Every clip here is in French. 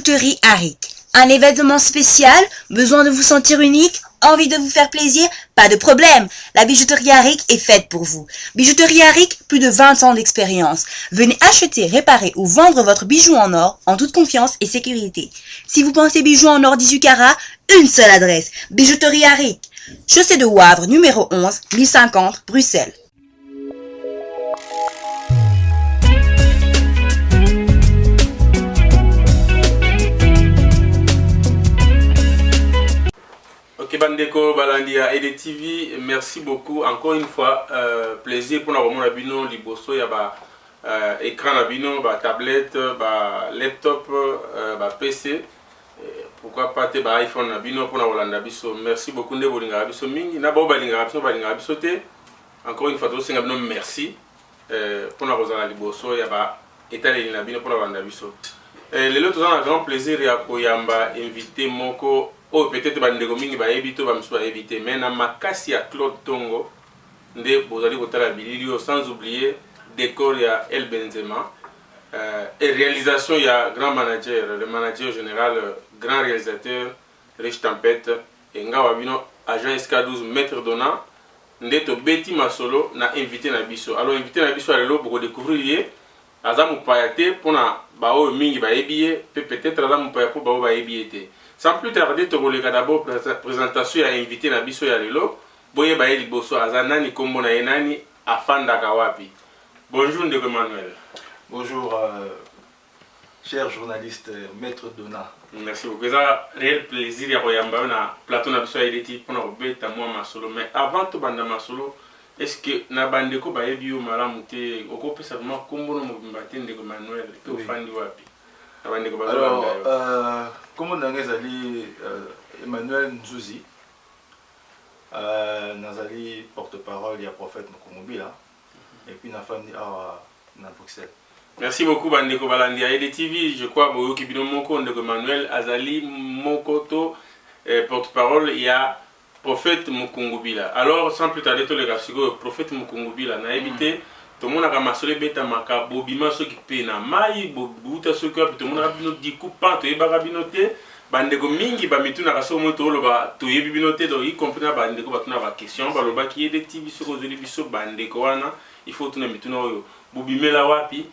Bijouterie Arik. Un événement spécial? Besoin de vous sentir unique? Envie de vous faire plaisir? Pas de problème. La bijouterie Arik est faite pour vous. Bijouterie Arik, plus de 20 ans d'expérience. Venez acheter, réparer ou vendre votre bijou en or en toute confiance et sécurité. Si vous pensez bijoux en or 18 carats, une seule adresse. Bijouterie Arik. Chaussée de Wavre, numéro 11, 1050, Bruxelles. Ok Bandeko Balandia et TV, merci beaucoup encore une fois. Plaisir pour nous avoir bino liboso ya ba écran na bino, ba tablette, ba laptop, ba PC. Pourquoi pas te ba iPhone na bino pour nous Holanda biso. Merci beaucoup de bolinga biso mingi. Na ba balinga biso te. Encore une fois to singa bino merci pour nous rozala liboso ya ba étaleli na bino pour nous Holanda biso. Lelo to un grand plaisir ya koyamba invité moko. Oh, peut-être bandeko mingi ba ebito ba mso ba éviter mais na makasi ya Claude Tongo nde bozali kotala bililio sans oublier décor ya El Benzema et réalisation ya grand manager, le manager général, grand réalisateur Rich Tempête et ngawa bino agent SK12 maître donnant nde to beti masolo na invité na biso. Alors invité na biso lelo pour découvrir lié azamu payate pona ba o mingi ba ebiye peut-être azamu payate pour ba o ba ebiyete. Sans plus tarder, tu vas d'abord présentation à invité na biso ya lelo. Boye ba eli boso azanani kombo na enani afanda kawapi. Bonjour Ndeko Emmanuel. Bonjour cher journaliste maître Dona. Merci beaucoup. C'est un réel plaisir ya koyamba na plateau na biso ya eleti pona obeta moi masolo mais avant to banda masolo est-ce que na bandeko ba ebi yo malamu te okopesa vraiment kombo no mobimba te Ndeko Emmanuel pe ofandi wapi? Alors, comme on a dit, Emmanuel Nzouzi, Nazali porte-parole, il y a prophète Mokongobila, et puis na famille à Bruxelles. Merci beaucoup, Bandeko Balandia. Et TV, je crois que Kibino Moko, Ndeko Emmanuel, Azali Mokoto, porte-parole, il y a prophète Mokongobila. Alors, sans plus tarder, tous les gars, prophète Mokongobila, n'a évité. Tout le monde a ramassé beta maka bobima ceux qui paient na mai bobuta ceux qui tout le monde a bino diku pan to yeba binoté bandeko mingi ba mituna kaso moto lo ba to yebi binoté do y compris na bandeko ba tuna ba question ba lo ba ki de TV sur ozeli biso bandeko wana il faut tuna mituna oyo bobimela wapi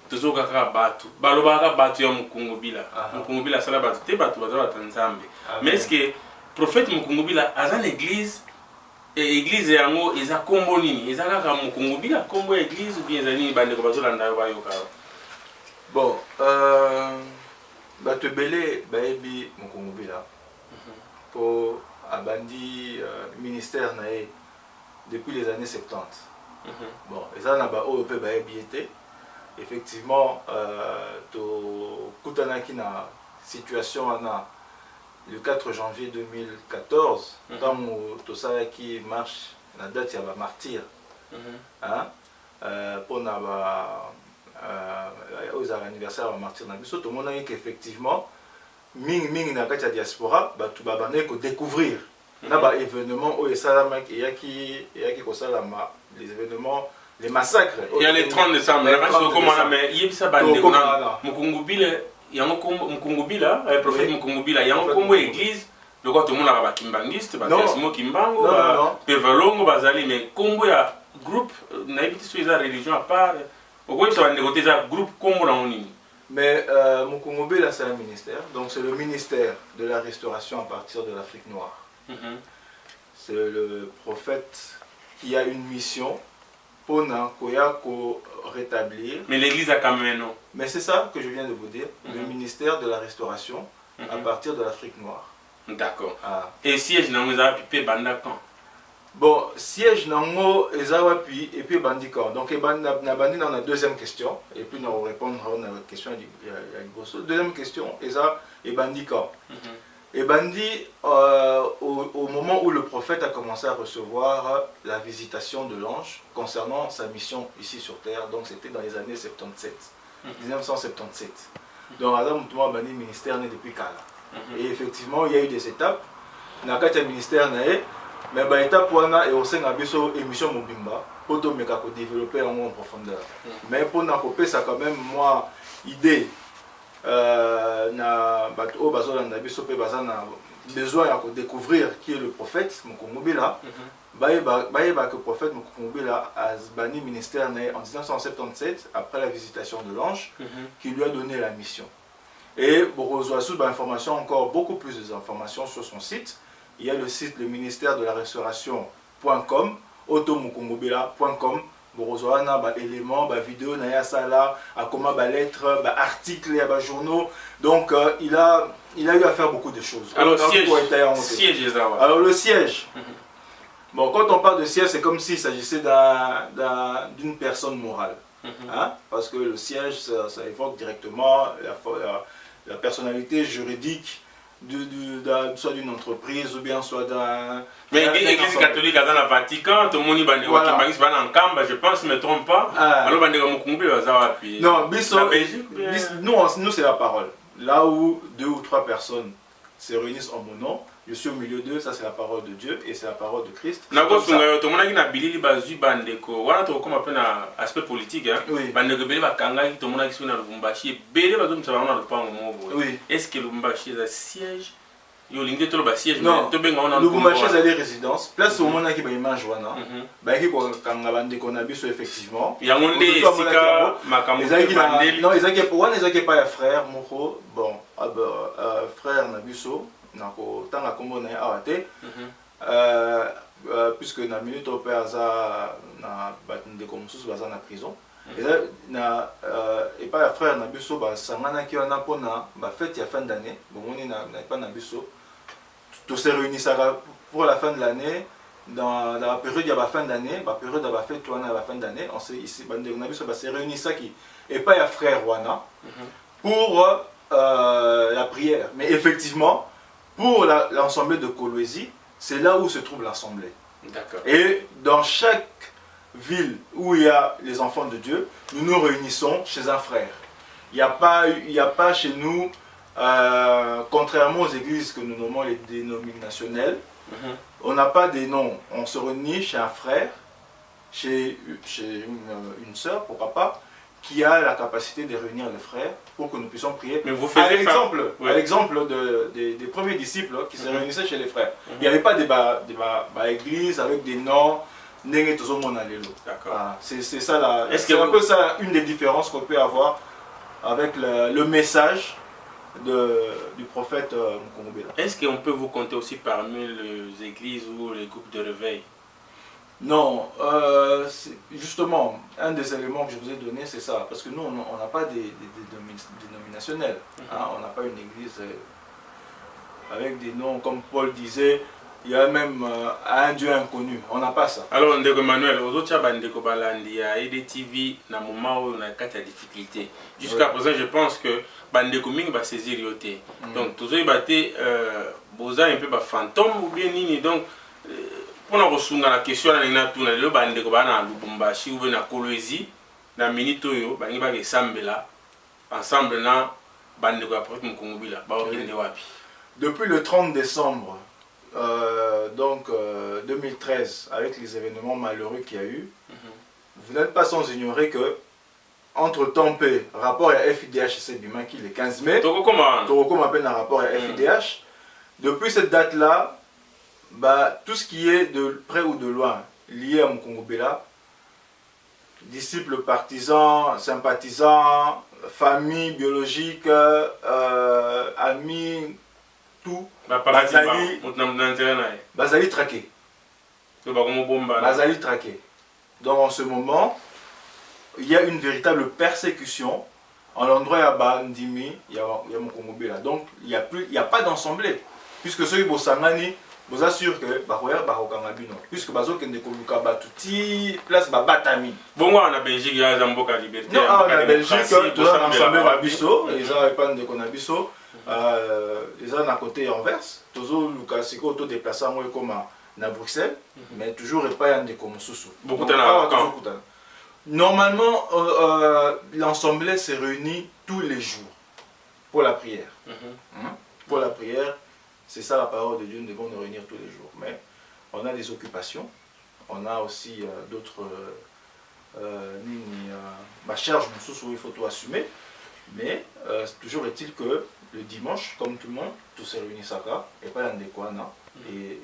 tozo kaka batu ba lo ba ka batu ya Mukungubila sala batu te batu bazala tanzambe mais est-ce que prophète Mukungubila a une église et église yango eza kombo nini eza kaka Mukungubila kombo église ou bien ezali bandeko bazolanda ba yoka? Bon bato belé baebi Mukungubila pour abandi ministère naé depuis les années 70. Bon eza na ba oyo pe baebi été effectivement to kutanaki na situation wana le 4 janvier 2014, dans tout ça qui marche, la date il y a martyr, pour aux anniversaires martyr, tout le monde a dit qu'effectivement, ming na katia diaspora, tout babané que découvrir, na ba événements où ça il y a qui les événements, les massacres. Il y a les 30 décembre, mais il y a ça Mukungubila. Il y a un Mukungubila, le prophète Mukungubila, il y a un combo église, le quoi tout le monde a kimbangiste, Simo Kimbango, Pevalongo, Bazali, mais combo ya groupe, n'habite sur la religion à part, au quoi ça va négocier ça groupe combo dans mon mais Mukungubila c'est un ministère, donc c'est le ministère de la restauration à partir de l'Afrique noire. C'est le prophète qui a une mission. Rétablir. Mais l'église a quand même non. Mais c'est ça que je viens de vous dire, le ministère de la restauration à partir de l'Afrique noire. D'accord. Et siège nango eza pipé banda quand? Bon, siège nango eza puis et puis bandi quand. Donc na bandi dans la deuxième question et puis nous répondre à la question du deuxième question eza et bandi quand. Et Bandi, au moment où le prophète a commencé à recevoir la visitation de l'ange concernant sa mission ici sur terre, donc c'était dans les années 77, 1977. Donc Adam Moutouma Bandi ministère né depuis Kala. Et effectivement, il y a eu des étapes. Dans le ministère, mais bah étape wana et au sein de émission Mobimba, pour développer en profondeur. Mais pour n'accompagner ça quand même moi idée. na bato bazolanda biso pe baza na besoin de découvrir qui est le prophète Mukungubila. Bayeba que le prophète Mukungubila a banni ministère né en 1977 après la visitation de l'ange qui lui a donné la mission. Et pour reçoit information, encore beaucoup plus d'informations sur son site. Il y a le site le ministère de la restauration.com, automukungubila.com. Borozwana ba éléments ba vidéo na ya sala a comment ba lettres ba articles ya ba journaux donc il a eu à faire beaucoup de choses. Alors siège alors le siège bon, quand on parle de siège c'est comme s'il s'agissait d'une personne morale hein? Parce que le siège ça évoque directement la personnalité juridique soit d'une entreprise ou bien soit d'un... Mais l'église catholique dans le Vatican, tout le monde va en Kamba, je pense, ne me trompe pas. Alors, non, nous c'est la parole. Là où 2 ou 3 personnes se réunissent en mon nom, je suis au milieu d'eux, ça c'est la parole de Dieu et c'est la parole de Christ. Tout le monde qui a bilili bazu bandeko, voilà tout comme un aspect politique hein. Bandeko beli bakanga tout le monde qui sont dans Lubumbashi, beli bazu msaba na lupango mobo. Est-ce que Lubumbashi est un siège? Yo lingé tout le siège non, Lubumbashi est les résidences, place au moment qui ba image wana. Ba ki ko kanga bandeko na biso effectivement. Ya ngonde esika makambo bandeli. Non, ezaki pas ya frère moko, bon, frère na biso. Tanga kombo na awate puisque na minute au père za na batinde comme sous baza na prison et là na et pas frère na biso ba sangana ki on a pona ba fête ya fin d'année bon on na pas na biso tout se réunissent pour la fin de l'année dans la période ya ba fin d'année ba période ba fête wana la fin d'année on se ici bande na biso ba se réunissent qui et pas ya frère wana pour la prière mais effectivement pour l'assemblée de Kolwezi, c'est là où se trouve l'assemblée. Et dans chaque ville où il y a les enfants de Dieu, nous nous réunissons chez un frère. Il n'y a pas chez nous, contrairement aux églises que nous nommons les dénominationnelles, on n'a pas des noms. On se réunit chez un frère, chez une sœur, pourquoi pas, qui a la capacité de réunir les frères pour que nous puissions prier. Mais vous faites à l'exemple des premiers disciples qui se réunissaient chez les frères. Il n'y avait pas d'église avec des noms. C'est ça c'est un peu ça une des différences qu'on peut avoir avec le message du prophète Mukungubila. Est-ce qu'on peut vous compter aussi parmi les églises ou les groupes de réveil? Non, justement, un des éléments que je vous ai donné, c'est ça. Parce que nous, on n'a pas des dénominationnels. Hein, on n'a pas une église avec des noms, comme Paul disait, il y a même un Dieu inconnu. On n'a pas ça. Alors, Ndeko Emmanuel, aux autres, Ndeko Balandi, il y a EDTV, dans un moment où on a 4 difficultés. Jusqu'à présent, je pense que Ndeko Ming va saisir l'ioté. Donc, tous les bâtés, Boza un peu fantôme ou bien nini. Donc, pour nous répondre à la question, on a tout le bandeko bana Lubumbashi ou bien Kolwezi, dans minute yo, bangi ba kesambela, ensemble na bandeko ya prophète Mukungubila, ba okende wapi. Depuis le 30 décembre, donc 2013, avec les événements malheureux qu'il y a eu, vous n'êtes pas sans ignorer que entre temps, rapport à FIDH et Sebima qui le 15 mai, Toroko m'appelle un rapport à FIDH. Depuis cette date-là, bah, tout ce qui est de près ou de loin lié à Mukungubila, disciples, partisans, sympathisants, famille biologique, amis, tout, Bazali traqué. Bazali traqué. Donc en ce moment, il y a une véritable persécution en l'endroit il y a Bandimi, il y a Mukungubila. Donc il n'y a pas d'assemblée. Puisque ceux qui Bossangani, vous assurent que puisque bazo kende koluka batuti place babatami. Bon on a Belgique, il y a Zamboka Liberté. Non, on a Belgique, tout ça ensemble na biso, ils ont pas de konabiso, ils ont à côté Anvers, toujours Lukasiko auto déplacé moi comme à Bruxelles, mais toujours pas un de comme Soussou. Beaucoup de normalement l'assemblée se réunit tous les jours pour la prière. Pour la prière. C'est ça la parole de Dieu, nous devons nous réunir tous les jours. Mais on a des occupations, on a aussi d'autres charges où il faut tout assumer. Mais toujours est-il que le dimanche, comme tout le monde, tout s'est réuni Saka, et pas l'Andekwana. Et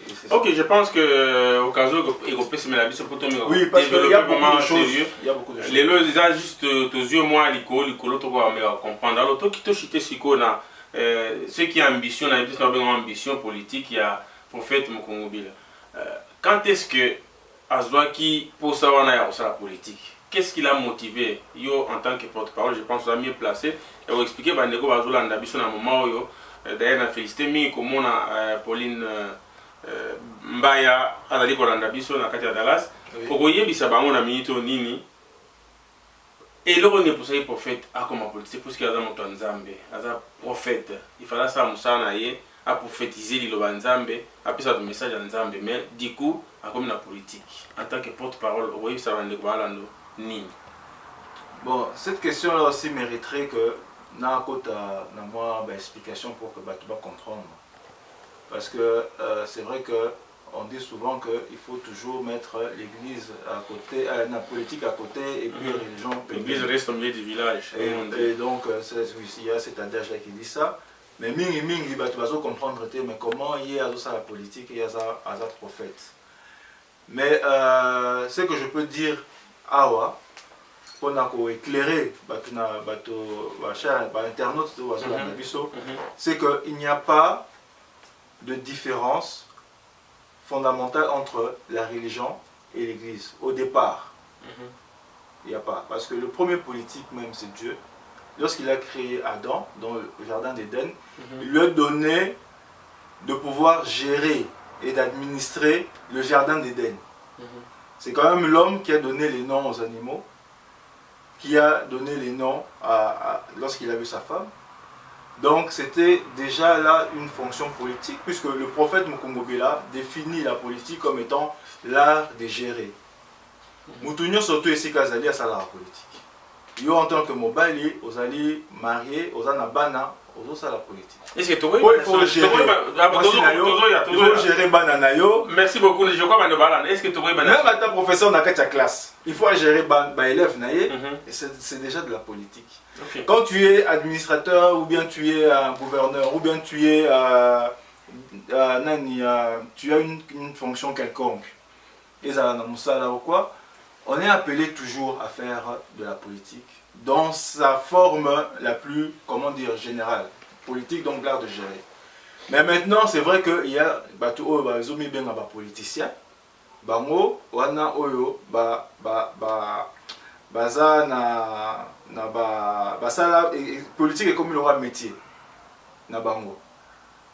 c'est ça. Ok, je pense que au cas où Europé se met la vie sur le oui, parce qu'il y a beaucoup de choses. Il y a beaucoup de choses. Les lois, ils ont juste tes yeux, moi, l'icône, tu vas comprendre. Alors, toi qui te chites Sikona, ceux qui ont ambition, ambition politique, il y a prophète Mokongobila. Quand est-ce que Azwaki, pour savoir la politique, qu'est-ce qui l'a motivé, yo, en tant que porte-parole, je pense que vous mieux placé, et vous expliquer, bah, Nego Bazola, en ambition, à un moment où, d'ailleurs, on a félicité, mais comme on a Pauline Mbaya, à la Licoranda Bisso, dans Katia Dallas, pour vous dire, ça va, on a mis Nini, et là, on est pour ça, le prophète, à comme politique, parce qu'il y a un Nzambe, un prophète, il fallait ça, Moussa, à prophétiser l'Iloba Nzambe, à plus ça, le message à Nzambe, mais du coup, à comme la politique, en tant que porte-parole, oui, ça va, Nini. Bon, cette question-là aussi mériterait que na moi explication pour que tu vas comprendre. Parce que c'est vrai que on dit souvent qu'il faut toujours mettre l'église à côté, la politique à côté et puis la religion. L'église reste au milieu du village. Et donc, il y a cet adage-là qui dit ça. Mais mingi, tu vas comprendre, mais comment il y a la politique et il y a un prophète. Mais ce que je peux dire, awa, pour éclairer internautes, c'est qu'il n'y a pas de différence fondamentale entre la religion et l'église au départ. Il n'y a pas. Parce que le premier politique même, c'est Dieu. Lorsqu'il a créé Adam dans le jardin d'Éden, il lui a donné de pouvoir gérer et d'administrer le jardin d'Éden. C'est quand même l'homme qui a donné les noms aux animaux, qui a donné les noms lorsqu'il a vu sa femme. Donc c'était déjà là une fonction politique, puisque le prophète Mukongobela définit la politique comme étant l'art de gérer. Moutounio surtout ici Kazali à la politique. Yo en tant que mobile, aux alliés mariés, aux anabana, aux à la politique. Est-ce que il faut gérer bananayo. Merci beaucoup. Je crois que est-ce que tu vois même à ta professeur dans ta classe, il faut gérer élève naïe. C'est déjà de la politique. Okay. Quand tu es administrateur ou bien tu es un gouverneur ou bien tu es tu as une fonction quelconque, et ça ou quoi, on est appelé toujours à faire de la politique dans sa forme la plus, comment dire, générale. Politique, donc l'art de gérer. Mais maintenant, c'est vrai qu'il y a des politiciens, wana oyo baza na basala politique est comme le métier na bango.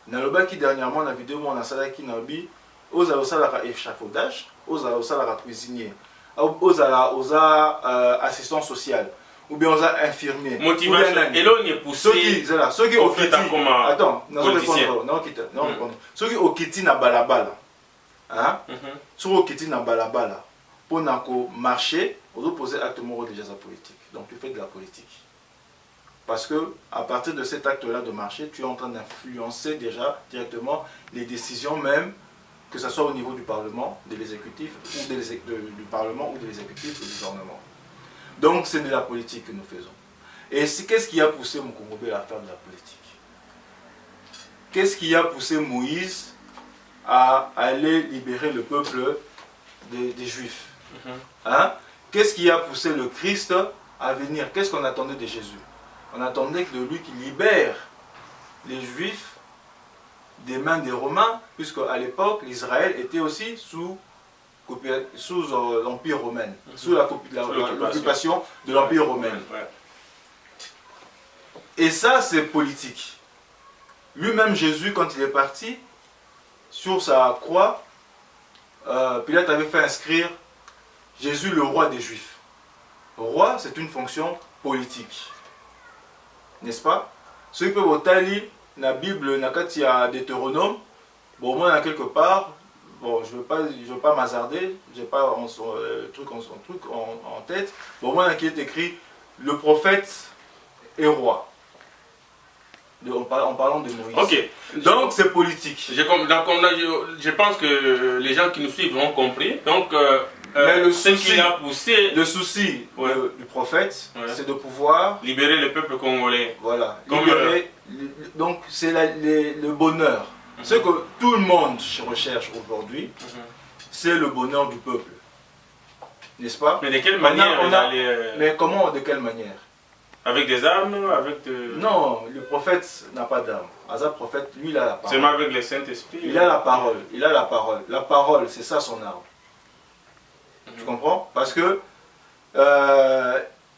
Na lobaki dernièrement na vidéo on a salaki na bi oza salaka échafaudage, oza salaka cuisinier, oza assistant social ou bien oza infirmier. Motivation. Et là on est poussé. Ceux qui au kiti. Attends, non répondre. Ceux qui au kiti na balabala. Hein? Ceux au kiti na balabala. Pour marcher, on doit poser acte moraux déjà sa politique. Donc tu fais de la politique. Parce que à partir de cet acte-là de marcher, tu es en train d'influencer déjà directement les décisions même, que ce soit au niveau du Parlement, de l'exécutif, ou du Parlement ou de l'exécutif, du gouvernement. Donc c'est de la politique que nous faisons. Et qu'est-ce qui a poussé Mukongobela à faire de la politique? Qu'est-ce qui a poussé Moïse à aller libérer le peuple des Juifs? Hein? Qu'est-ce qui a poussé le Christ à venir? Qu'est-ce qu'on attendait de Jésus? On attendait de lui qu'il libère les Juifs des mains des Romains, puisque à l'époque, l'Israël était aussi sous l'Empire romain, sous l'occupation de l'Empire romain. Et ça, c'est politique. Lui-même, Jésus, quand il est parti, sur sa croix, Pilate avait fait inscrire Jésus le roi des Juifs. Roi, c'est une fonction politique. N'est-ce pas? Ce qui peut vous lire la Bible, dans la Deutéronome, bon, moi, quelque part, bon, je ne veux pas m'hasarder, je n'ai pas un truc en tête. Bon, moi, qui est écrit le prophète est roi. En parlant de Moïse. Ok. Donc c'est politique. Je pense que les gens qui nous suivent ont compris. Donc Mais le ce qui l'a poussé. Le souci du prophète, c'est de pouvoir libérer le peuple congolais. Voilà, libérer. Donc c'est le bonheur. Ce que tout le monde recherche aujourd'hui, c'est le bonheur du peuple. N'est-ce pas? Mais de quelle manière Mais comment, de quelle manière? Avec des armes, avec Non, le prophète n'a pas d'armes. Hazard prophète, lui, il a la parole. Seulement avec le Saint-Esprit. Il a la parole. Il a la parole. La parole, c'est ça son arme. Tu comprends? Parce que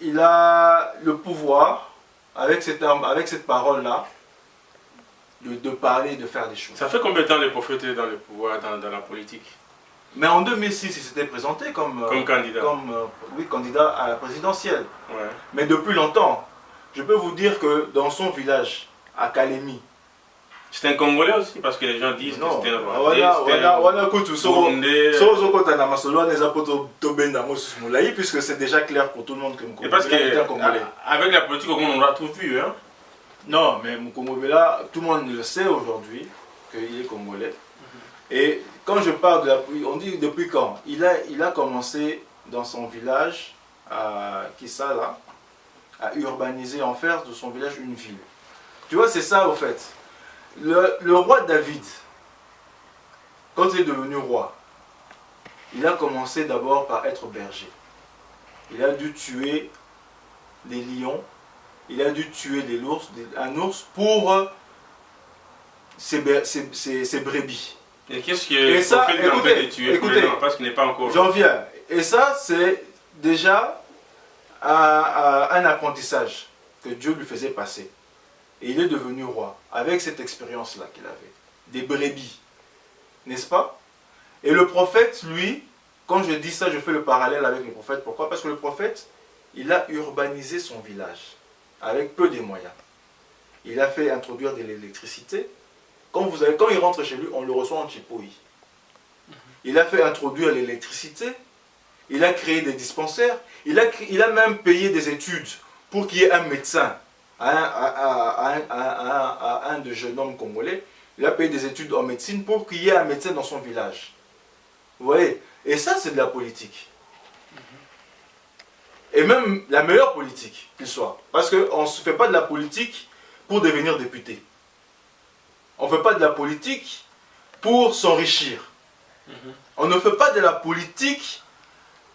il a le pouvoir, avec cette arme, avec cette parole-là, de parler, de faire des choses. Ça fait combien de temps le prophète est dans le pouvoir, dans la politique? Mais en 2006, il s'était présenté comme candidat. Oui, candidat à la présidentielle. Ouais. Mais depuis longtemps, je peux vous dire que dans son village, à Kalemi, c'est un Congolais aussi, parce que les gens disent que c'était un Rwandais, puisque c'est déjà clair pour tout le monde que Moukoumobela. Et parce qu'avec la politique, on aura tout vu. Hein? Non, mais Moukoumobela, tout le monde le sait aujourd'hui qu'il est Congolais. Et quand je parle de la politique, on dit depuis quand? Il a commencé dans son village, à Kissala, à urbaniser, en faire de son village une ville. Tu vois, c'est ça au fait. Le roi David, quand il est devenu roi, il a commencé d'abord par être berger. Il a dû tuer des lions, il a dû tuer un ours pour ses brebis. Et qu'est-ce que le prophète l'empêche de tuer parce qu'il n'est pas encore... J'en viens. Et ça, c'est déjà un apprentissage que Dieu lui faisait passer. Et il est devenu roi, avec cette expérience-là qu'il avait. Des brebis. N'est-ce pas? Et le prophète, lui, quand je dis ça, je fais le parallèle avec le prophète. Pourquoi? Parce que le prophète, il a urbanisé son village, avec peu de moyens. Il a fait introduire de l'électricité. Quand il rentre chez lui, on le reçoit en chipouille. Il a fait introduire l'électricité. Il a créé des dispensaires. Il a même payé des études pour qu'il y ait un médecin. À un de jeunes hommes congolais, il a payé des études en médecine pour qu'il y ait un médecin dans son village. Vous voyez? Et ça, c'est de la politique. Et même la meilleure politique qu'il soit. Parce qu'on ne se fait pas de la politique pour devenir député. On ne fait pas de la politique pour s'enrichir. On ne fait pas de la politique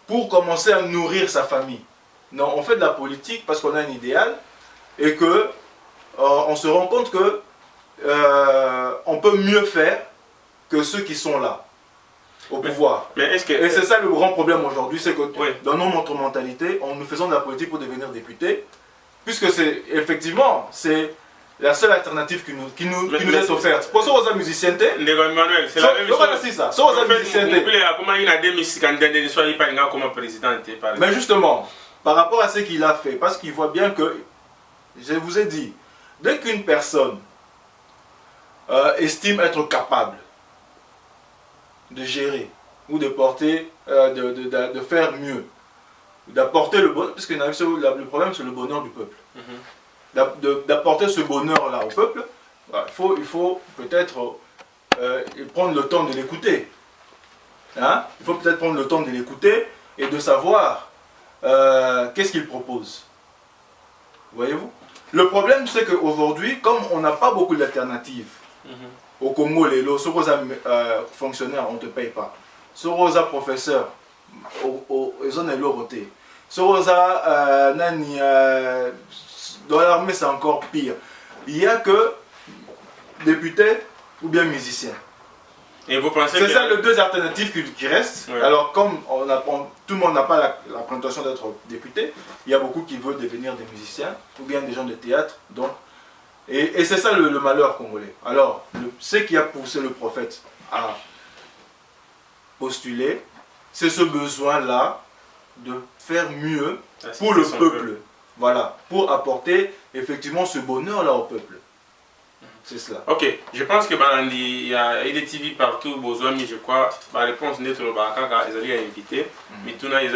pour commencer à nourrir sa famille. Non, on fait de la politique parce qu'on a un idéal et que on se rend compte que on peut mieux faire que ceux qui sont là au pouvoir. Et c'est ça le grand problème aujourd'hui, c'est que dans notre mentalité, nous faisons de la politique pour devenir député, puisque c'est effectivement la seule alternative qui nous est offerte. Pour ceux qui sont musiciens, c'est la même chose. Mais justement, par rapport à ce qu'il a fait, parce qu'il voit bien que, je vous ai dit, dès qu'une personne estime être capable de gérer ou de porter, de faire mieux, d'apporter le bonheur, parce que le problème c'est le bonheur du peuple, d'apporter ce bonheur-là au peuple, il faut peut-être prendre le temps de l'écouter. Hein? Il faut peut-être prendre le temps de l'écouter et de savoir qu'est-ce qu'il propose. Voyez-vous? Le problème, c'est qu'aujourd'hui, comme on n'a pas beaucoup d'alternatives, au Congo, les fonctionnaires, on ne te paye pas. Sorosa professeur, ils ont l'eau roté. Sorosa nani, dans l'armée, c'est encore pire. Il n'y a que députés ou bien musiciens. Et vous pensez c'est ça les deux alternatives qui restent. Ouais. Alors comme tout le monde n'a pas la prétention d'être député, il y a beaucoup qui veulent devenir des musiciens ou bien des gens de théâtre. Donc, et c'est ça le malheur congolais. Alors, ce qui a poussé le prophète à postuler, c'est ce besoin-là de faire mieux pour le peuple. Voilà, pour apporter effectivement ce bonheur-là au peuple. C'est cela. Ok, je pense que il y a EDTV partout, besoin, mais je crois, la réponse n'est pas quand ils allaient inviter, mais tout le monde est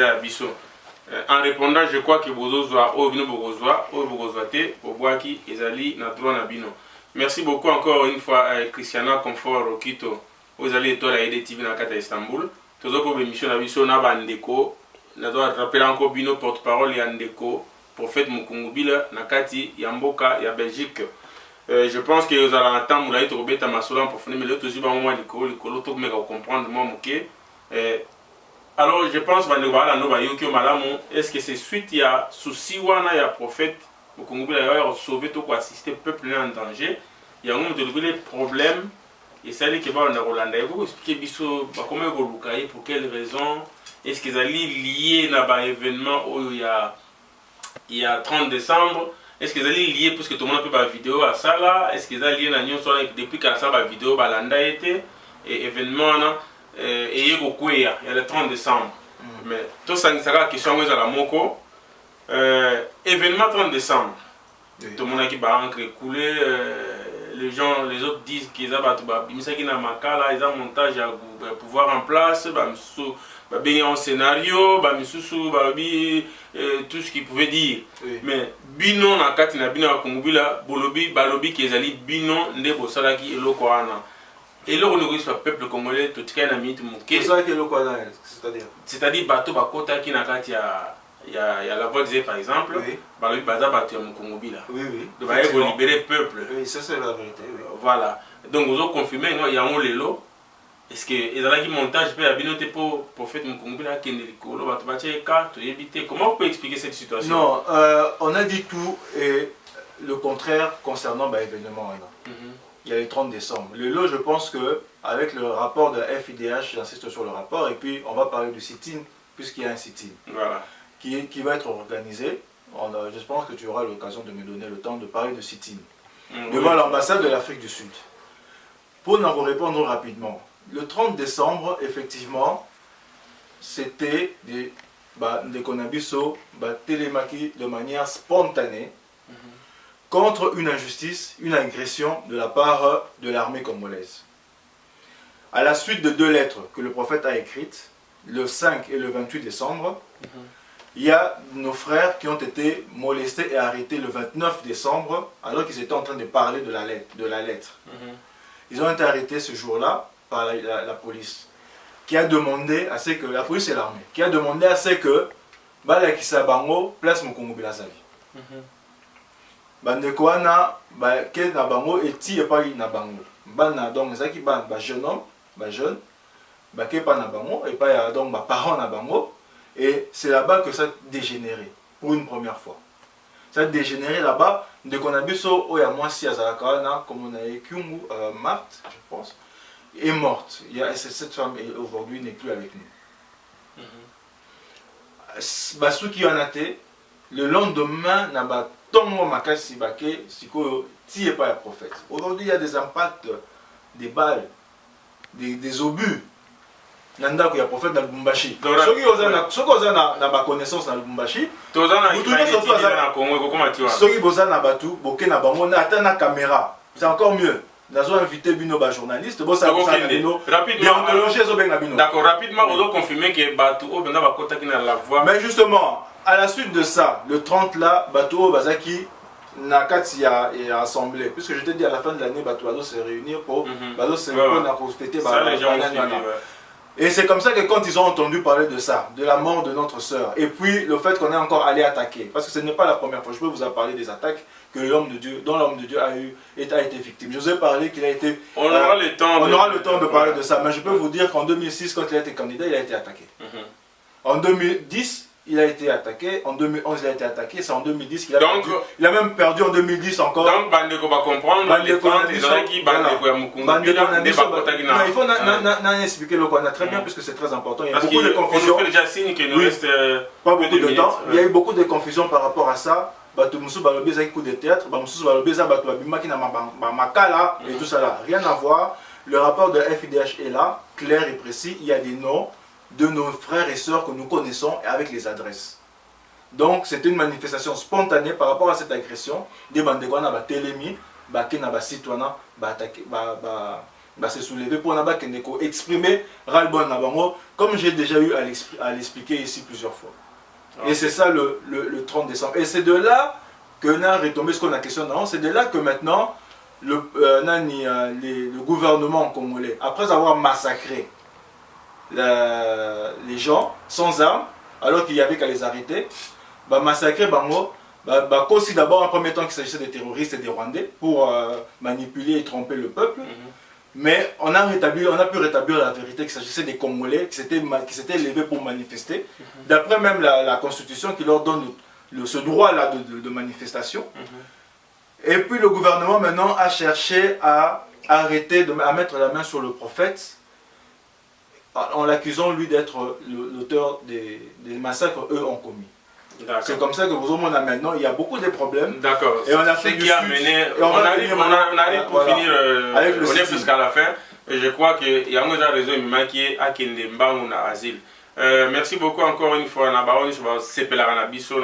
en répondant, je crois que Bozozoa, Obino Bozozoa, Obozoate, Obwaki, Ezali, Nadroa Nabino. Merci beaucoup encore une fois à Christiana Confort Rokito, aux allées étoiles à EDTV dans Istanbul. toujours pour l'émission na biso na bandeko na doit rappeler encore bino porte-parole ya ndeko prophète Mukungubila na kati ya mboka ya Belgique. Je pense que vous allez entendre moulaï trobeta masola en profondeur mais l'autre aussi ba moi likolo to meka comprendre moi moké. Alors je pense bandeko bala no ba yoki malamu est-ce que c'est suite ya souci wana ya prophète Mukungubila ya sauver to ko assister peuple en danger. Il y a un de problème et ça dit que ba na Rolanda et vous expliquer biso ba comment ko lukaye pour quelle raison est-ce qu'ils allaient lier na ba événement où il y a 30 décembre. Est-ce qu'ils allaient lier parce que tout le monde peut faire vidéo à ça là? Est-ce qu'ils allaient lier na nyonso depuis que ça va vidéo balanda été et événement là et il y a le 30 décembre. Mais tout ça sera question à la moko événement 30 décembre. Tout le monde qui va encre couler les gens les autres disent qu'ils ont bimisa qui na makala ils ont montage à pouvoir en place bien un scénario tout ce qu'ils pouvaient dire. Mais bino na kati na bino Kongobila balobi qui ezali bino nde bosala ki eloko wana eloko ne soit peuple congolais tout tika na minute moké c'est-à-dire bato bakota ki na kati ya la voix disait par exemple balobi baza bato ya Kongobila de ba libérer peuple ça c'est la vérité voilà donc vous avez confirmé il y a un lelo. Est-ce que il y a un montage pour prophète Mukungubila qui est comment vous pouvez expliquer cette situation? Non, on a dit tout et le contraire concernant l'événement. Il y a le 30 décembre. Le lot, je pense que avec le rapport de la FIDH, j'insiste sur le rapport, et puis on va parler du sit-in, puisqu'il y a un sit-in voilà. qui va être organisé. Je pense que tu auras l'occasion de me donner le temps de parler de sit-in devant l'ambassade de l'Afrique du Sud. Pour nous répondre rapidement. Le 30 décembre, effectivement, c'était des Konabiso télémaki de manière spontanée contre une injustice, une agression de la part de l'armée congolaise. À la suite de 2 lettres que le prophète a écrites, le 5 et le 28 décembre, il y a nos frères qui ont été molestés et arrêtés le 29 décembre alors qu'ils étaient en train de parler de la lettre. Ils ont été arrêtés ce jour-là par la police, qui a demandé à ce que, la police et l'armée, qui a demandé à ce que Balakisa Bango place Mukungubila sa vie. Bandeko wana ke na bango eti epa na bango. Bana donc ezaki ban jeune homme, jeune, ke pa na bango et pas donc parents na bango et c'est là-bas que ça a dégénéré pour une première fois. Ça a dégénéré là-bas de Konabiso oya mwasi azalaka na comme on a Kyungu Marthe, je pense. Est morte. Cette femme aujourd'hui n'est plus avec nous. Ceux qui en été, le lendemain, n'a pas tongo makasi bake siko tié pas la prophète. Aujourd'hui, il y a des impacts, des balles, des obus. Nanda ko ya prophète dans le Lubumbashi. Ceux qui ont na connaissance dans le Lubumbashi, vous trouvez surtout à ceux qui ont na batu, boké na bango na ata na caméra. C'est encore mieux. Nous avons invité Bino journaliste. D'accord, rapidement, on doit confirmer que Batou la voix. Mais justement, à la suite de ça, le 30 là, Batou Bazaki Nakati a assemblé. Puisque je t'ai dit à la fin de l'année, Batou va se réunir pour fêter. Et c'est comme ça que quand ils ont entendu parler de ça, de la mort de notre sœur, et puis le fait qu'on est encore allé attaquer, parce que ce n'est pas la première fois, je peux vous en parler des attaques que l'homme de Dieu, dont l'homme de Dieu a été victime. Je vous ai parlé qu'il a été... On aura le temps de parler de ça, mais je peux vous dire qu'en 2006, quand il a été candidat, il a été attaqué. En 2010, il a été attaqué, en 2011 il a été attaqué, c'est en 2010 qu'il a perdu. Il a même perdu en 2010 encore. Donc Bandeko va comprendre les temps des gens qui Bandeko ya Mukungubila il faut expliquer le Rwanda très bien puisque c'est très important. Il y a beaucoup de confusion. On déjà signe qu'il nous reste pas beaucoup de temps. Il y a eu beaucoup de confusion par rapport à ça. Bato musu balobi za coup de théâtre, ba musu balobi za bato babimaki na makala et tout ça là. Rien à voir. Le rapport de la FIDH est là, clair et précis. Il y a des noms de nos frères et sœurs que nous connaissons et avec les adresses. Donc c'était une manifestation spontanée par rapport à cette agression. Des bandegwana ba telemi, ba kena ba citoyens, ba attaquer, ba se soulever pour na ba keneko exprimer ras-le-bol na bango comme j'ai déjà eu à l'expliquer ici plusieurs fois. Et c'est ça le 30 décembre. Et c'est de là que n'a retombé ce qu'on a questionné. C'est de là que maintenant le gouvernement congolais, après avoir massacré les gens sans armes, alors qu'il y avait qu'à les arrêter, massacrer Bango. Aussi d'abord en premier temps qu'il s'agissait des terroristes et des Rwandais pour manipuler et tromper le peuple. Mais on a pu rétablir la vérité qu'il s'agissait des Congolais qui s'étaient levés pour manifester. D'après même la Constitution qui leur donne ce droit-là de manifestation. Et puis le gouvernement maintenant a cherché à arrêter, à mettre la main sur le prophète en l'accusant lui d'être l'auteur des massacres qu'eux ont commis. C'est comme ça que vous avez maintenant, il y a beaucoup de problèmes. D'accord. Et on a fait qui a mené, on arrive pour finir, on est jusqu'à la fin. Et je crois qu'il y a un raison qui est à Kendemba ou à Asile. Merci beaucoup encore une fois. C'est Pelaganabiso,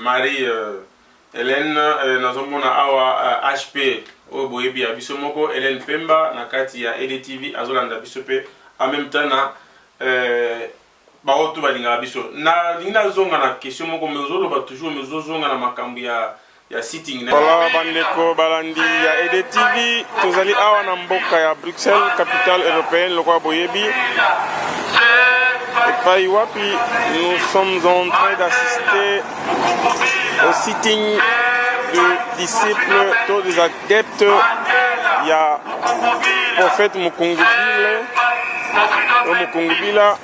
Marie Hélène, Awa HP, Oboebi Abisomoko, Hélène Pemba, Nakati ya EDTV, Azolanda Bisope, en même temps, baoto balinga biso na linga zonga na question moko mezolo ba toujours mezozonga na makambo ya sitting na voilà bandeko balandi ya EDTV tozali awa na mboka ya Bruxelles capitale européenne lokwa boyebi et pas wapi nous sommes en train d'assister au sitting de disciples tous des adeptes ya prophète Mukungubile Mukungubila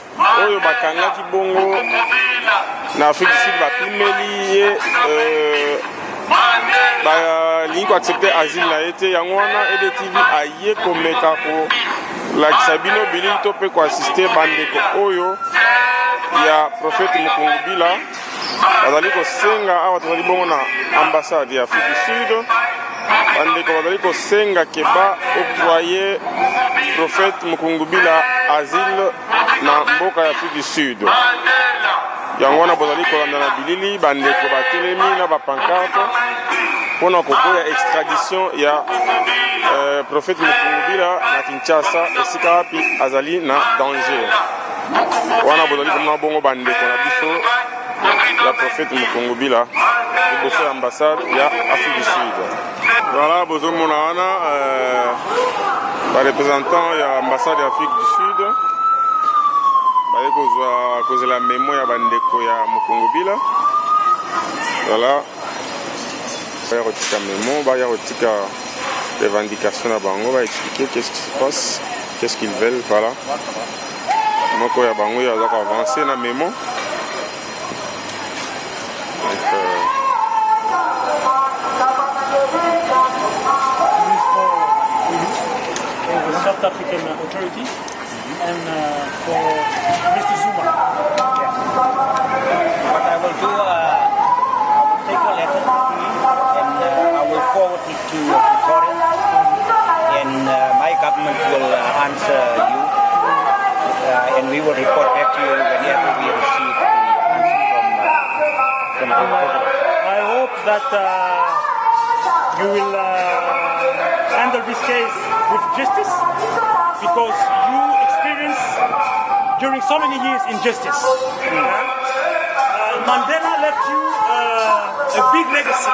oyo bakangaki bongo na Afrique du Sud bapimeli ye balingi koaccepte asile na ye te yango wana EDTV aye komeka kolakisa bino bilili to mpe koasiste bandeko oyo ya prophète Mukungubila bazali kosenga awa tozali bongo na ambassade ya Afrique du Sud bandeko bazali kosenga ke baoctroye prophète Mukungubila asile na mboka ya Afrique du Sud. Yango wana bozali kolanda na bilili bandeko batelemi na bapancarte mpona koboya extradition ya prophète Mukungubila na Kinshasa esika wapi azali na danger. Wana bozali komona bongo bandeko na biso la prophète Mukungubila liboso ya ambassade ya Afrique du Sud. Voilà bozomona wana représentant ya ambassade ya Afrique du Sud baye kozela memo ya bandeko ya Mukungubila. Voilà baya kotika memo, baya kotika revendication na bango, baya expliquer qu'est-ce qui se passe, qu'est-ce qu'ils veulent. Voilà moko ya bango ya aza koavancer na memo. South African authorities and for Mr. Zuma. Yes. What I will do, I will take a letter to him and I will forward it to Pretoria and my government will answer you and we will report back to you whenever we receive the answer from Pretoria. I hope that you will handle this case with justice, because you experience during so many years injustice. Mandela left you a big legacy,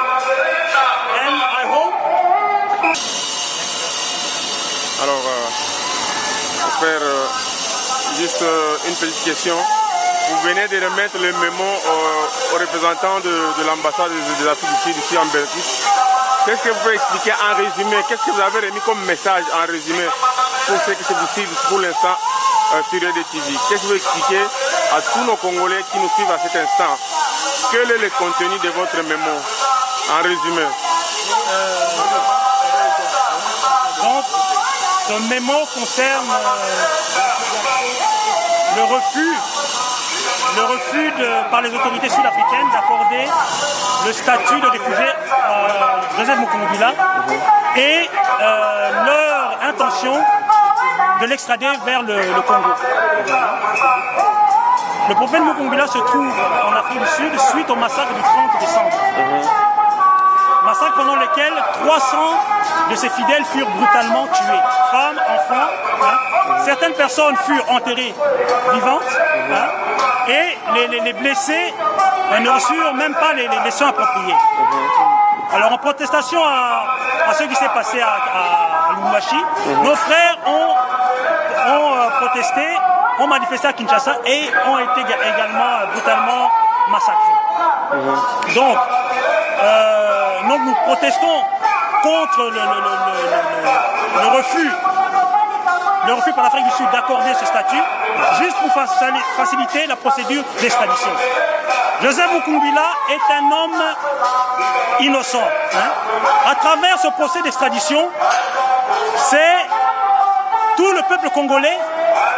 and I hope. Alors, pour faire juste une petite question, vous venez de remettre le mémo aux représentants de l'ambassade de l'Afrique du Sud ici en Belgique. Qu'est-ce que vous pouvez expliquer en résumé? Qu'est-ce que vous avez remis comme message en résumé pour ce qui se possible pour l'instant sur EDTV? Qu'est-ce que vous expliquez à tous nos Congolais qui nous suivent à cet instant? Quel est le contenu de votre mémo en résumé? Donc, ce mémo concerne le refus par les autorités sud-africaines d'accorder le statut de réfugié à Joseph Mukungubila et leur intention de l'extrader vers le Congo. Le prophète Mukungubila se trouve en Afrique du Sud suite au massacre du 30 décembre. Massacre pendant lequel 300 de ses fidèles furent brutalement tués. Femmes, enfants, certaines personnes furent enterrées vivantes et les blessés ne reçurent même pas les soins appropriés. Alors en protestation à ce qui s'est passé à Lubumbashi, nos frères ont ont protesté, ont manifesté à Kinshasa et ont été également brutalement massacrés. Donc, nous protestons contre le refus par l'Afrique du Sud d'accorder ce statut, juste pour faciliter la procédure d'extradition. Joseph Mukumbila est un homme innocent. À travers ce procès d'extradition, c'est tout le peuple congolais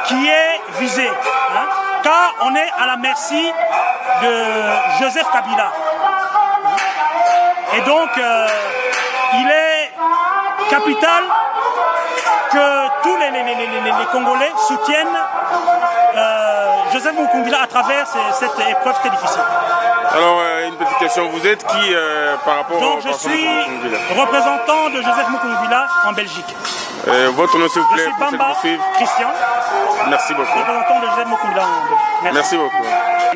qui est visé, car on est à la merci de Joseph Kabila. Et donc, il est capital que tous les Congolais soutiennent Joseph Mukumbila à travers cette épreuve très difficile. Alors, une petite question, vous êtes qui par rapport Donc, je suis représentant de Joseph Mukumbila en Belgique. Votre nom, s'il vous plaît, je suis Bamba Christian. Merci beaucoup. Représentant de Joseph Mukumbila en Belgique. Merci beaucoup.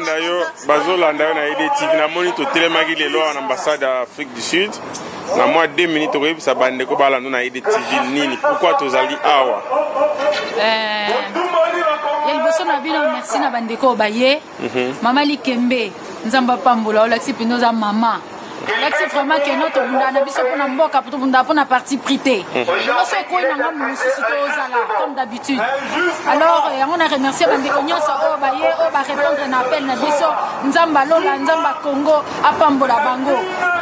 D'ailleurs, Bazolanda on a aidé TV na monitor télémagui les lois en ambassade d'Afrique du Sud. Na moi 2 minutes au ça bande ko bala na aidé TV nini. Pourquoi tozali awa? Ya liboso na bino merci na bandeko baye. Mama Likembe nzamba pambola olaxi pinoza mama. L'accès vraiment que notre bunda na biso pona mboka pour bunda pona parti prité. On se koyi na ngamu susito ozala comme d'habitude. Alors on a remercié bandeko nyonso o baye o ba répondre na appel na biso nzamba lola nzamba Congo apambola bango.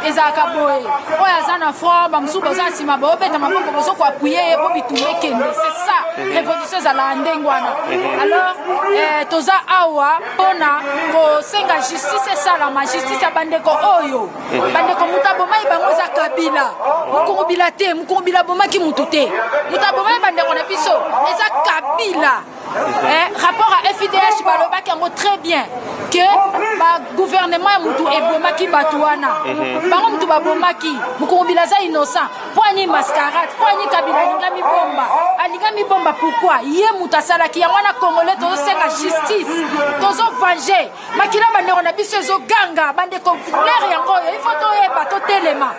Ezaka boye. Oya zana froid ba msuba za sima ba obeta maboko boso ko appuyer po bitumé kende. C'est ça révolution za la ndengwana. Alors toza awa pona ko senga justice ça la justice ya bandeko oyo. Bandeko mutaboma ibango za Kabila mukungubila te mukungubila boma ki mutute mutaboma bandeko na biso eza Kabila rapport à FIDH baloba ki yango très bien que ba gouvernement mutu eboma ki batuana bango mutu baboma ki mukungubila za innocent poani mascarade poani Kabila alinga mi bomba pourquoi ye mutasala ki yango na congolais to senga justice tozo venger makila bandeko na biso ezo ganga bandeko l'air yango il faut bato telema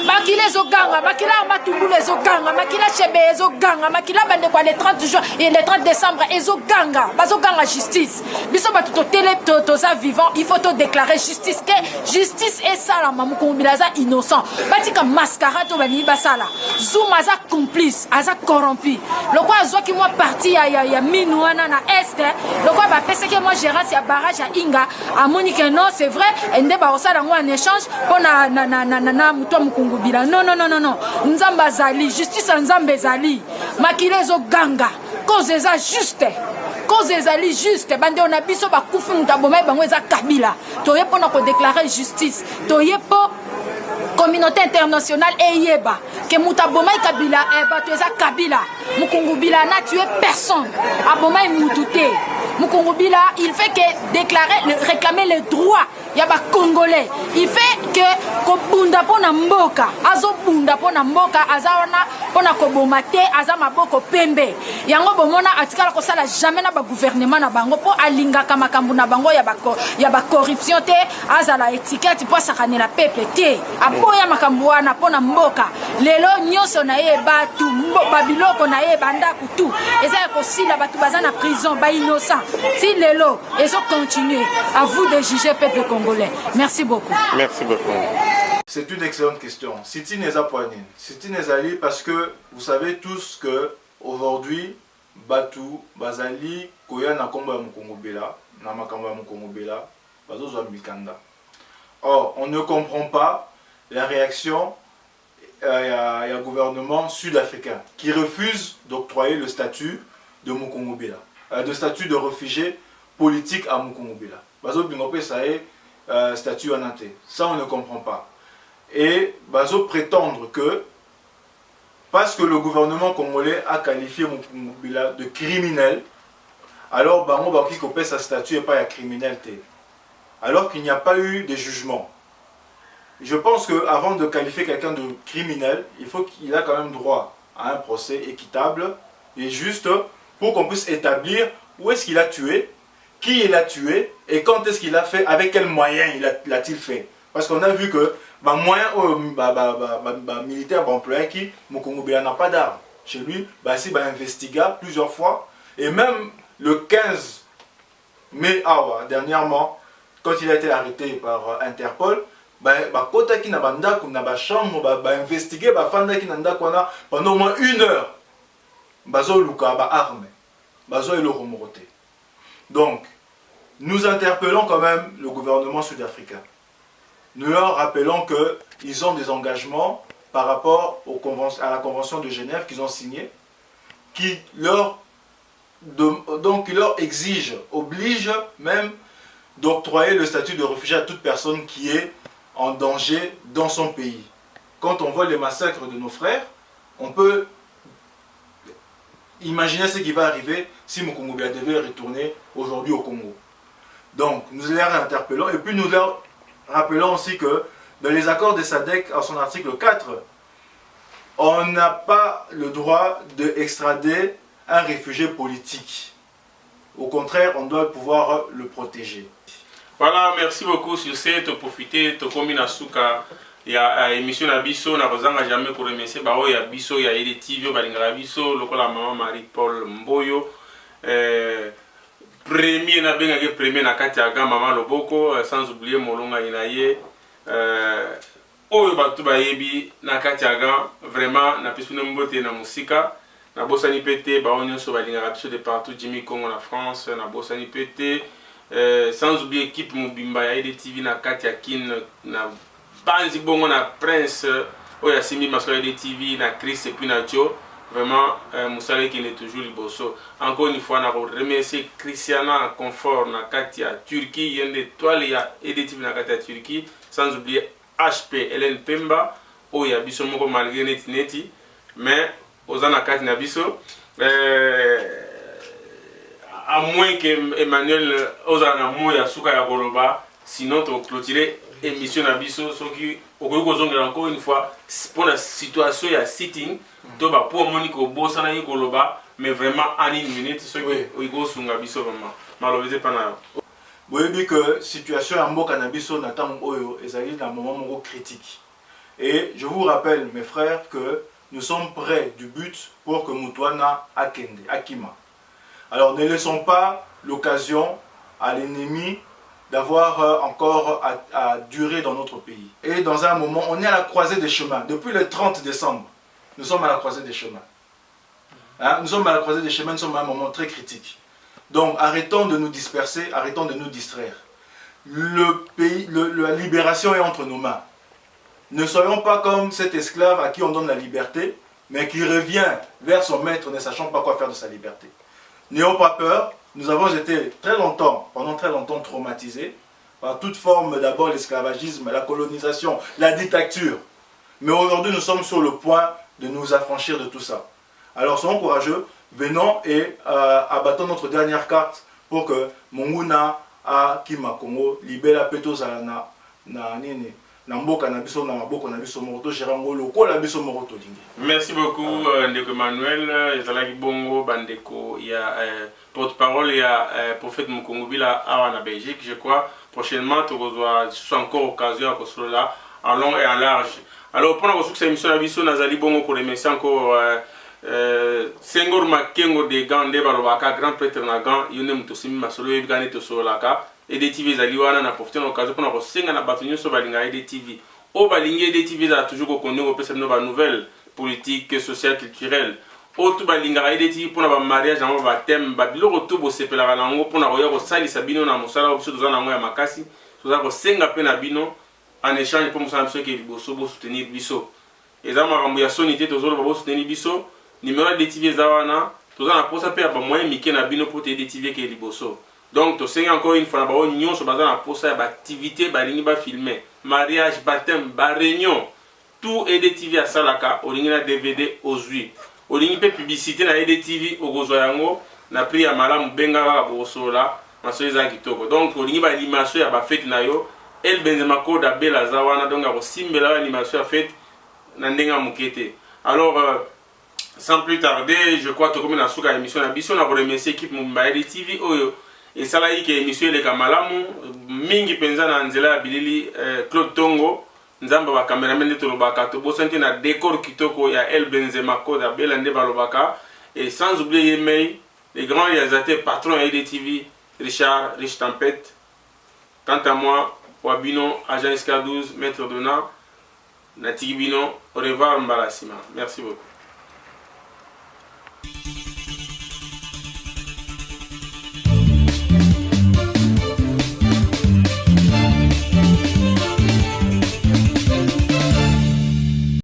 makila ezoganga makila matumbula ezoganga makila chebe ezoganga makila bande kwa le 30 juin et le 30 décembre ezoganga bazoganga justice biso bato totele toza vivant il faut to déclarer justice que justice est ça la Mukumbila za innocent batika mascarade to bani basala Zuma za complice aza corrompu loko azwaki moi parti ya minuana na est loko ba pese que moi gérance ya barrage ya Inga amoni que non c'est vrai ende ba osala ngo en échange pona na muto Mukungubila non nzamba zali justice nzambe zali makile zo ganga cause eza juste cause ezali juste bande on a biso ba kufi mutaboma bango eza Kabila toye pona ko déclarer justice toye po communauté internationale eyeba que mutaboma Kabila bato eza Kabila Mukungubila n'a tué personne aboma mutute Mukungubila il fait que déclarer réclamer les droits ya ba congolais il fait que ko bunda pona mboka azo bunda pona mboka azaona pona ko bomate aza maboko pembe yango bomona atikala ko sala jamais na ba gouvernement na bango po alingaka makambu na bango ya ba corruption te azala étiquette po sakanela peuple te aboya makambu wana pona mboka lelo nyonso na ye batu babiloko na ye banda kutu eza ko sila batu bazana prison ba innocent si lelo ezo continuer à vous de juger peuple congolais. Merci beaucoup. Merci beaucoup. C'est une excellente question. Siti Neza Poanine. Siti Nezali parce que vous savez tous que aujourd'hui Batu, Bazali, Koya na komba ya Mukungubila, na makambo ya Mukungubila, bazo zwa mikanda. Or, on ne comprend pas la réaction du gouvernement sud-africain qui refuse d'octroyer le statut de Mukungubila, de statut de réfugié politique à Mukungubila. Bazo bingope ça est statut en ante. Ça on ne comprend pas. Et Bazo prétendre que parce que le gouvernement congolais a qualifié Mukungubila de criminel, alors Bango Baki Kopé sa statut et pas la criminalité. Alors qu'il n'y a pas eu de jugement. Je pense qu'avant de qualifier quelqu'un de criminel, il faut qu'il ait quand même droit à un procès équitable et juste pour qu'on puisse établir où est-ce qu'il a tué, qui il a tué et quand est-ce qu'il a fait, avec quels moyens l'a-t-il fait. Parce qu'on a vu que moyen militaire employé qui Mukungubila n'a pas d'armes. Chez lui, si investiga plusieurs fois Et même le 15 mai, dernièrement, quand il a été arrêté par Interpol, kota ki na bandako na ba chambre investiguer fanda ki na ndako wana pendant au moins 1 heure bazo luka ba arme bazo eloko morote. Donc nous interpellons quand même le gouvernement sud-africain. Nous leur rappelons que ils ont des engagements par rapport à la convention de Genève qu'ils ont signée, qui leur exige, oblige même d'octroyer le statut de réfugié à toute personne qui est en danger dans son pays. Quand on voit les massacres de nos frères, on peut imaginer ce qui va arriver si Mukungubia devait retourner aujourd'hui au Congo. Donc nous les interpellons et puis nous leur rappelons aussi que dans les accords de SADC, à son article 4, on n'a pas le droit d'extrader un réfugié politique. Au contraire, on doit pouvoir le protéger. Voilà, merci beaucoup sur ce, de profiter, de commis na souka, il y a émission na biso, na rozanga jamais pour remercier, il y a biso, il y a EDTV, balingala biso, lokola maman Marie-Paul Mboyo, premier na benga premier na kati ya ga maman Loboko, sans oublier Molonga Inaye, oyo batu bayebi na kati ya ga, vraiment na pisune mbote na musika, na bosani pete, baonyo so balingala biso de partout, Jimmy Congo na France, na bosani pete. Sans oublier l'équipe Mubimba ya EDTV na Katia Kin na Banzi Bongo na Prince Oya Simi Maso EDTV na Chris et puis na Joe. Vraiment Moussale qui est toujours liboso. Encore une fois, on remercie Christiana Confort na Katia Turquie, il y a des toiles ya EDTV na Katia Turquie. Sans oublier HP Hélène Pemba Oya Biso Moko malgré neti mais Ozana Katia na Biso. À moins que Emmanuel Ozana Moya Souka ya Goloba, sinon tu clôturer émission na biso ce qui encore une fois pour la situation ya sitting to ba pour Monique bossa na Goloba mais vraiment en 1 minute ce qui go sunga biso vraiment malheureusement pas na vous voyez que situation ya mboka na biso na temps oyo ezali na moment moko critique et je vous rappelle mes frères que nous sommes près du but pour que Mutwana akende akima. Alors ne laissons pas l'occasion à l'ennemi d'avoir encore à durer dans notre pays. Et dans un moment, on est à la croisée des chemins. Depuis le 30 décembre, nous sommes à la croisée des chemins. Hein? Nous sommes à la croisée des chemins, nous sommes à un moment très critique. Donc arrêtons de nous disperser, arrêtons de nous distraire. La libération est entre nos mains. Ne soyons pas comme cet esclave à qui on donne la liberté, mais qui revient vers son maître ne sachant pas quoi faire de sa liberté. N'ayons pas peur, nous avons été pendant très longtemps traumatisés par toute forme, d'abord l'esclavagisme, la colonisation, la dictature. Mais aujourd'hui nous sommes sur le point de nous affranchir de tout ça. Alors soyons courageux, venons et abattons notre dernière carte pour que Monguna a Kima Congo libère Peto Zalana na nini. Merci beaucoup Ndeko Emmanuel, Ezalaki Bongo Bandeko, il y a porte-parole, il y a prophète Mukungubila à la Belgique, je crois. Prochainement, tu auras encore occasion à construire là, en long et en large. Alors, pour cette émission, Nazali Bongo, pour remercier encore Senghor Makengo de Gande Balobaka, grand prêtre Nagan, Yonem Tosimi Masolo, Evgane Tosolaka. EDTV zaliwana na profiter de l'occasion pour nous senga na batunyo so balinga EDTV. O balinga EDTV za toujours ko kongo pesa no ba nouvelles politiques, sociales, culturelles. O tu balinga EDTV pour na ba mariage na ba thème ba biloko to bo sepela na ngo pour na koya ko sali sabino na mosala o biso tozana ngo ya makasi. Toza ko senga pe na bino en échange pour mosala biso ke liboso bo soutenir biso. Eza makambo ya sonité tozolo bo soutenir biso. Numéro EDTV zawana tozana posa pe ba moyen mike na bino pour te EDTV ke liboso. Donc, tu sais encore une fois, nous sommes pour ça, activité, filmer, mariage, baptême, réunion, tout EDTV à Salaka, au ligne DVD aux huit. Au ligne publicité na EDTV au Gozoyango, na pris à Malam Benga Bosola, na Soeza Kitoko. Donc, au ligne l'animation à fête nayo, El Benzemako da Bela Zawana, donc à Simbela l'animation à fête, Nandenga Mukete. Alors, sans plus tarder, je crois que comme on a souka émission, on a remercié l'équipe Mumba EDTV. Et ça là, il y a émission les Kamalamu, Mingi Penza na Nzela Bilili, Claude Tongo, Nzamba wa cameraman de Tolobaka, Tobo Santé na décor Kitoko, il y a El Benzema Koda, Belande Balobaka, et sans oublier Yemei, les grands réalisateurs patrons EDTV, Richard, Rich Tempête. Quant à moi, Wabino, agent SK12, maître Dona, Natigi Bino, au revoir Mbalasima. Merci beaucoup.